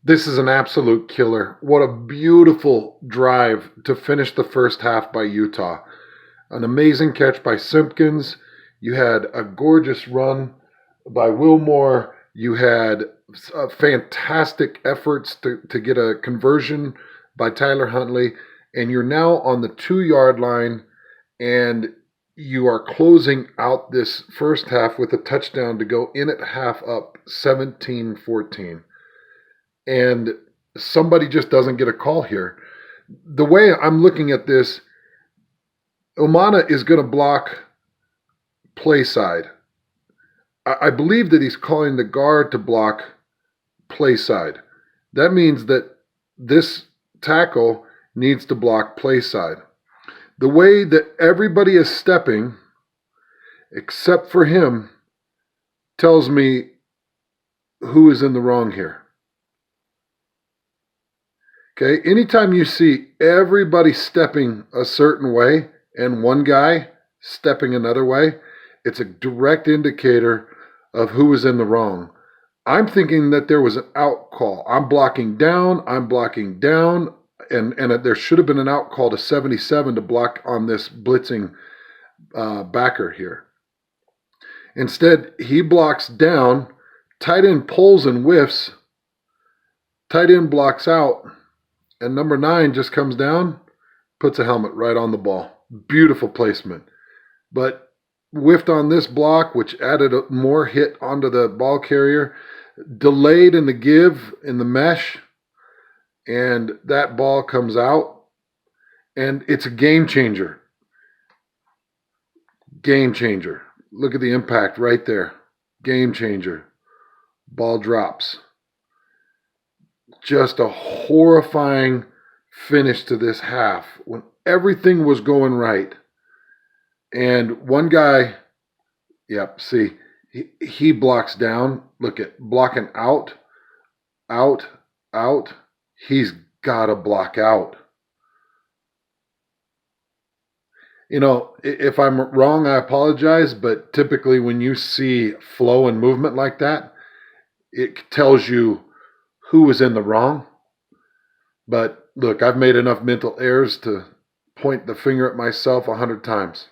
This is an absolute killer. What a beautiful drive to finish the first half by Utah. An amazing catch by Simpkins. You had a gorgeous run by Wilmore. You had fantastic efforts to get a conversion by Tyler Huntley. And you're now on the 2 yard line, and you are closing out this first half with a touchdown to go in at half up 17-14. And somebody just doesn't get a call here. The way I'm looking at this, Omana is going to block play side. I believe that he's calling the guard to block play side. That means that this tackle needs to block play side. The way that everybody is stepping, except for him, tells me who is in the wrong here. Okay, anytime you see everybody stepping a certain way and one guy stepping another way, it's a direct indicator of who is in the wrong. I'm thinking that there was an out call. I'm blocking down, and there should have been an out call to 77 to block on this blitzing backer here. Instead, he blocks down, tight end pulls and whiffs, tight end blocks out, and number 9 just comes down, puts a helmet right on the ball. Beautiful placement. But whiffed on this block, which added more hit onto the ball carrier, delayed in the give in the mesh, and that ball comes out, and it's a game changer. Game changer. Look at the impact right there. Game changer. Ball drops. Just a horrifying finish to this half when everything was going right. And one guy, see, he blocks down. Look at blocking out. He's got to block out. You know, if I'm wrong, I apologize, but typically when you see flow and movement like that, it tells you who was in the wrong. But look, I've made enough mental errors to point the finger at myself 100 times.